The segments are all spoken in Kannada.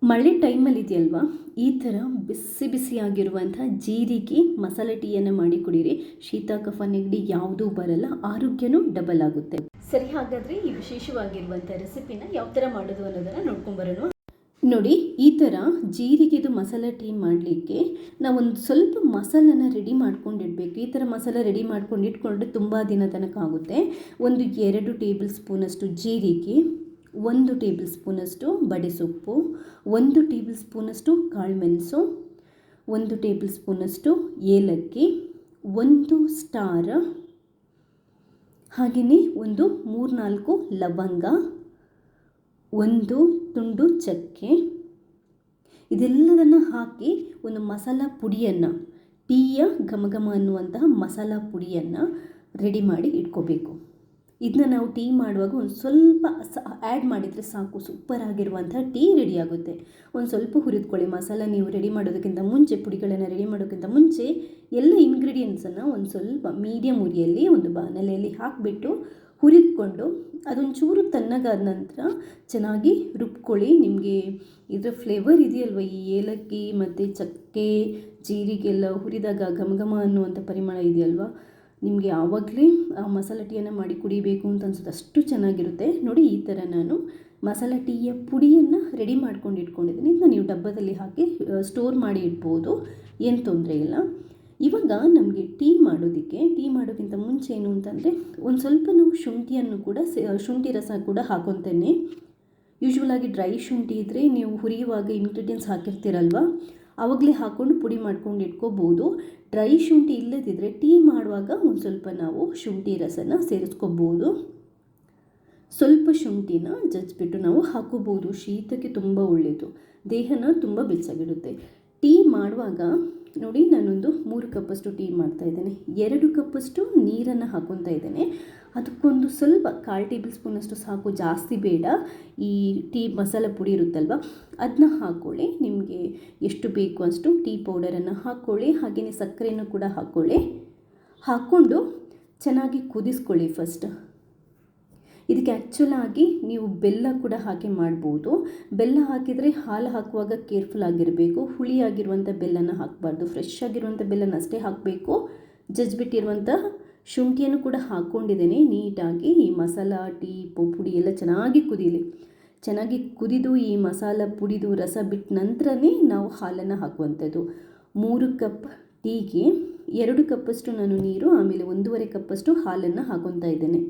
ಮಳೆ ಟೈಮಲ್ಲಿ ಇದೆಯಲ್ವಾ, ಈ ಥರ ಬಿಸಿ ಬಿಸಿಯಾಗಿರುವಂಥ ಜೀರಿಗೆ ಮಸಾಲೆ ಟೀಯನ್ನು ಮಾಡಿ ಕುಡೀರಿ. ಶೀತ ಕಫ ನೆಗಡಿ ಯಾವುದೂ ಬರಲ್ಲ, ಆರೋಗ್ಯನೂ ಡಬಲ್ ಆಗುತ್ತೆ. ಸರಿ, ಹಾಗಾದರೆ ಈ ವಿಶೇಷವಾಗಿರುವಂಥ ರೆಸಿಪಿನ ಯಾವ ಥರ ಮಾಡೋದು ಅನ್ನೋದನ್ನು ನೋಡ್ಕೊಂಬರೋಣ. ನೋಡಿ, ಈ ಥರ ಜೀರಿಗೆದು ಮಸಾಲೆ ಟೀ ಮಾಡಲಿಕ್ಕೆ ನಾವೊಂದು ಸ್ವಲ್ಪ ಮಸಾಲನ ರೆಡಿ ಮಾಡ್ಕೊಂಡಿಡ್ಬೇಕು. ಈ ಥರ ಮಸಾಲೆ ರೆಡಿ ಮಾಡ್ಕೊಂಡು ಇಟ್ಕೊಂಡ್ರೆ ತುಂಬ ದಿನ ತನಕ ಆಗುತ್ತೆ. ಒಂದು 2 ಟೇಬಲ್ ಸ್ಪೂನಷ್ಟು ಜೀರಿಗೆ, 1 ಟೇಬಲ್ ಸ್ಪೂನಷ್ಟು ಬಡೆಸೊಪ್ಪು, 1 ಟೇಬಲ್ ಸ್ಪೂನಷ್ಟು ಕಾಳುಮೆಣಸು, 1 ಟೇಬಲ್ ಸ್ಪೂನಷ್ಟು ಏಲಕ್ಕಿ, 1 ಸ್ಟಾರ್, ಹಾಗೆಯೇ ಒಂದು 3-4 ಲವಂಗ, 1 ತುಂಡು ಚಕ್ಕೆ, ಇದೆಲ್ಲದನ್ನು ಹಾಕಿ ಒಂದು ಮಸಾಲ ಪುಡಿಯನ್ನು, ಟೀಯ ಘಮಘಮ ಅನ್ನುವಂತಹ ಮಸಾಲ ಪುಡಿಯನ್ನು ರೆಡಿ ಮಾಡಿ ಇಟ್ಕೋಬೇಕು. ಇದನ್ನ ನಾವು ಟೀ ಮಾಡುವಾಗ ಒಂದು ಸ್ವಲ್ಪ ಆ್ಯಡ್ ಮಾಡಿದರೆ ಸಾಕು, ಸೂಪರ್ ಆಗಿರುವಂಥ ಟೀ ರೆಡಿ ಆಗುತ್ತೆ. ಒಂದು ಸ್ವಲ್ಪ ಹುರಿದುಕೊಳ್ಳಿ. ಮಸಾಲ ನೀವು ರೆಡಿ ಮಾಡೋದಕ್ಕಿಂತ ಮುಂಚೆ, ಪುಡಿಗಳನ್ನು ರೆಡಿ ಮಾಡೋಕ್ಕಿಂತ ಮುಂಚೆ ಎಲ್ಲ ಇಂಗ್ರೀಡಿಯೆಂಟ್ಸನ್ನು ಒಂದು ಸ್ವಲ್ಪ ಮೀಡಿಯಮ್ ಉರಿಯಲ್ಲಿ ಒಂದು ಬಾಣಲೆಯಲ್ಲಿ ಹಾಕಿಬಿಟ್ಟು ಹುರಿದುಕೊಂಡು ಅದೊಂಚೂರು ತಣ್ಣಗಾದ ನಂತರ ಚೆನ್ನಾಗಿ ರುಬ್ಕೊಳ್ಳಿ. ನಿಮಗೆ ಇದರ ಫ್ಲೇವರ್ ಇದೆಯಲ್ವ, ಈ ಏಲಕ್ಕಿ ಮತ್ತು ಚಕ್ಕೆ ಜೀರಿಗೆಲ್ಲ ಹುರಿದಾಗ ಘಮಘಮ ಅನ್ನುವಂಥ ಪರಿಮಳ ಇದೆಯಲ್ವ, ನಿಮಗೆ ಆವಾಗಲೇ ಆ ಮಸಾಲೆ ಟೀಯನ್ನು ಮಾಡಿ ಕುಡಿಬೇಕು ಅಂತ ಅನ್ಸುತ್ತೆ, ಅಷ್ಟು ಚೆನ್ನಾಗಿರುತ್ತೆ. ನೋಡಿ, ಈ ಥರ ನಾನು ಮಸಾಲೆ ಟೀಯ ಪುಡಿಯನ್ನು ರೆಡಿ ಮಾಡ್ಕೊಂಡು ಇಟ್ಕೊಂಡಿದ್ದೀನಿ. ಇದನ್ನ ನೀವು ಡಬ್ಬದಲ್ಲಿ ಹಾಕಿ ಸ್ಟೋರ್ ಮಾಡಿ ಇಡ್ಬೋದು, ಏನು ತೊಂದರೆ ಇಲ್ಲ. ಇವಾಗ ನಮಗೆ ಟೀ ಮಾಡೋಕ್ಕಿಂತ ಮುಂಚೆ ಏನು ಅಂತಂದರೆ ಒಂದು ಸ್ವಲ್ಪ ನಾವು ಶುಂಠಿಯನ್ನು ಕೂಡ ಶುಂಠಿ ರಸ ಕೂಡ ಹಾಕೊತೇನೆ. ಯೂಶ್ವಲಾಗಿ ಡ್ರೈ ಶುಂಠಿ ಇದ್ದರೆ ನೀವು ಹುರಿಯುವಾಗ ಇಂಗ್ರೀಡಿಯೆಂಟ್ಸ್ ಹಾಕಿರ್ತೀರಲ್ವ, ಆವಾಗಲೇ ಹಾಕ್ಕೊಂಡು ಪುಡಿ ಮಾಡ್ಕೊಂಡು ಇಟ್ಕೋಬೋದು. ಡ್ರೈ ಶುಂಠಿ ಇಲ್ಲದಿದ್ದರೆ ಟೀ ಮಾಡುವಾಗ ಒಂದು ಸ್ವಲ್ಪ ನಾವು ಶುಂಠಿ ರಸನ ಸೇರಿಸ್ಕೋಬೋದು. ಸ್ವಲ್ಪ ಶುಂಠಿನ ಜಜ್ಜಿಬಿಟ್ಟು ನಾವು ಹಾಕೋಬೋದು. ಶೀತಕ್ಕೆ ತುಂಬ ಒಳ್ಳೆಯದು, ದೇಹನ ತುಂಬ ಬೆಚ್ಚಗಿಡುತ್ತೆ. ಟೀ ಮಾಡುವಾಗ ನೋಡಿ, ನಾನೊಂದು 3 ಕಪ್ಪಷ್ಟು ಟೀ ಮಾಡ್ತಾಯಿದ್ದೇನೆ. 2 ಕಪ್ಪಷ್ಟು ನೀರನ್ನು ಹಾಕೊತಾ ಇದ್ದೇನೆ. ಅದಕ್ಕೊಂದು ಸ್ವಲ್ಪ 1/4 ಟೇಬಲ್ ಸ್ಪೂನಷ್ಟು ಸಾಕು, ಜಾಸ್ತಿ ಬೇಡ. ಈ ಟೀ ಮಸಾಲ ಪುಡಿ ಇರುತ್ತಲ್ವ, ಅದನ್ನ ಹಾಕ್ಕೊಳ್ಳಿ. ನಿಮಗೆ ಎಷ್ಟು ಬೇಕು ಅಷ್ಟು ಟೀ ಪೌಡರನ್ನು ಹಾಕ್ಕೊಳ್ಳಿ. ಹಾಗೆಯೇ ಸಕ್ಕರೆಯನ್ನು ಕೂಡ ಹಾಕ್ಕೊಂಡು ಚೆನ್ನಾಗಿ ಕುದಿಸ್ಕೊಳ್ಳಿ ಫಸ್ಟ್. ಇದಕ್ಕೆ ಆ್ಯಕ್ಚುಲಾಗಿ ನೀವು ಬೆಲ್ಲ ಕೂಡ ಹಾಕಿ ಮಾಡ್ಬೋದು. ಬೆಲ್ಲ ಹಾಕಿದರೆ ಹಾಲು ಹಾಕುವಾಗ ಕೇರ್ಫುಲ್ ಆಗಿರಬೇಕು. ಹುಳಿಯಾಗಿರುವಂಥ ಬೆಲ್ಲನ ಹಾಕಬಾರ್ದು, ಫ್ರೆಶ್ ಆಗಿರುವಂಥ ಬೆಲ್ಲನ ಅಷ್ಟೇ ಹಾಕಬೇಕು. ಜಜ್ಜಿಬಿಟ್ಟಿರುವಂಥ ಶುಂಠಿಯನ್ನು ಕೂಡ ಹಾಕ್ಕೊಂಡಿದ್ದೇನೆ. ನೀಟಾಗಿ ಈ ಮಸಾಲ ಟೀ ಪುಡಿ ಎಲ್ಲ ಚೆನ್ನಾಗಿ ಕುದೀಲಿ. ಚೆನ್ನಾಗಿ ಕುದಿದು ಈ ಮಸಾಲ ಪುಡಿದು ರಸ ಬಿಟ್ಟ ನಂತರನೇ ನಾವು ಹಾಲನ್ನು ಹಾಕುವಂಥದ್ದು. 3 ಕಪ್ ಟೀಗೆ 2 ಕಪ್ಪಷ್ಟು ನಾನು ನೀರು, ಆಮೇಲೆ 1.5 ಕಪ್ಪಷ್ಟು ಹಾಲನ್ನು ಹಾಕೊತಾ ಇದ್ದೇನೆ.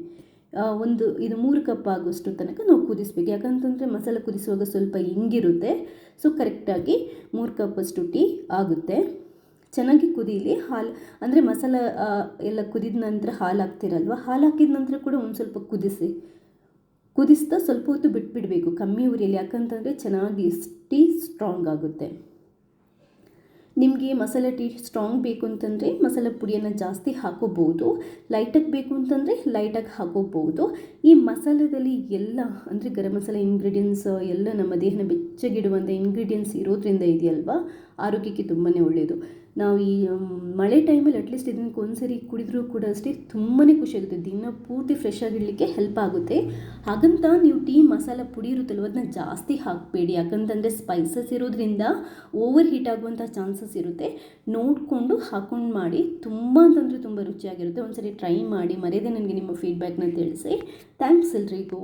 ಇದು 3 ಕಪ್ ಆಗೋಷ್ಟು ತನಕ ನಾವು ಕುದಿಸ್ಬೇಕು. ಯಾಕಂತಂದರೆ ಮಸಾಲ ಕುದಿಸುವಾಗ ಸ್ವಲ್ಪ ಹಿಂಗಿರುತ್ತೆ. ಸೊ ಕರೆಕ್ಟಾಗಿ 3 ಕಪ್ಪಷ್ಟು ಟೀ ಆಗುತ್ತೆ. ಚೆನ್ನಾಗಿ ಕುದೀಲಿ. ಹಾಲು ಅಂದರೆ ಮಸಾಲ ಎಲ್ಲ ಕುದಿದ ನಂತರ ಹಾಲು ಹಾಕ್ತಿರಲ್ವ, ಹಾಲು ಹಾಕಿದ ನಂತರ ಕೂಡ ಒಂದು ಸ್ವಲ್ಪ ಕುದಿಸ್ತಾ ಸ್ವಲ್ಪ ಹೊತ್ತು ಬಿಟ್ಬಿಡಬೇಕು ಕಮ್ಮಿ ಉರಿಯಲ್ಲಿ. ಯಾಕಂತಂದರೆ ಚೆನ್ನಾಗಿ ಟೀ ಸ್ಟ್ರಾಂಗ್ ಆಗುತ್ತೆ. ನಿಮಗೆ ಮಸಾಲೆ ಟೀ ಸ್ಟ್ರಾಂಗ್ ಬೇಕು ಅಂತಂದರೆ ಮಸಾಲೆ ಪುಡಿಯನ್ನು ಜಾಸ್ತಿ ಹಾಕೋಬೋದು, ಲೈಟಾಗಿ ಬೇಕು ಅಂತಂದರೆ ಲೈಟಾಗಿ ಹಾಕೋಬೋದು. ಈ ಮಸಾಲದಲ್ಲಿ ಎಲ್ಲ ಅಂದರೆ ಗರಂ ಮಸಾಲೆ ಇಂಗ್ರೀಡಿಯೆಂಟ್ಸ್ ಎಲ್ಲ ನಮ್ಮ ದೇಹನ ಬೆಚ್ಚಗಿಡುವಂಥ ಇಂಗ್ರೀಡಿಯೆಂಟ್ಸ್ ಇರೋದ್ರಿಂದ ಇದೆಯಲ್ವಾ, ಆರೋಗ್ಯಕ್ಕೆ ತುಂಬಾ ಒಳ್ಳೆಯದು. ನಾವು ಈ ಮಳೆ ಟೈಮಲ್ಲಿ ಅಟ್ಲೀಸ್ಟ್ ಇದಕ್ಕೆ ಒಂದ್ಸರಿ ಕುಡಿದ್ರೂ ಕೂಡ ಅಷ್ಟೇ ತುಂಬಾ ಖುಷಿಯಾಗುತ್ತೆ. ದಿನ ಪೂರ್ತಿ ಫ್ರೆಶ್ ಆಗಿಡಲಿಕ್ಕೆ ಹೆಲ್ಪ್ ಆಗುತ್ತೆ. ಹಾಗಂತ ನೀವು ಟೀ ಮಸಾಲ ಪುಡಿ ಇರುತ್ತಲ್ವ, ಅದನ್ನ ಜಾಸ್ತಿ ಹಾಕಬೇಡಿ. ಯಾಕಂತಂದರೆ ಸ್ಪೈಸಸ್ ಇರೋದ್ರಿಂದ ಓವರ್ ಹೀಟ್ ಆಗುವಂಥ ಚಾನ್ಸಸ್ ಇರುತ್ತೆ. ನೋಡಿಕೊಂಡು ಹಾಕೊಂಡು ಮಾಡಿ. ತುಂಬ ಅಂತಂದರೆ ತುಂಬ ರುಚಿಯಾಗಿರುತ್ತೆ. ಒಂದ್ಸರಿ ಟ್ರೈ ಮಾಡಿ, ಮರೆಯದೆ ನನಗೆ ನಿಮ್ಮ ಫೀಡ್ಬ್ಯಾಕ್ನ ತಿಳಿಸಿ. ಥ್ಯಾಂಕ್ಸ್ ಎಲ್ರಿಗೂ.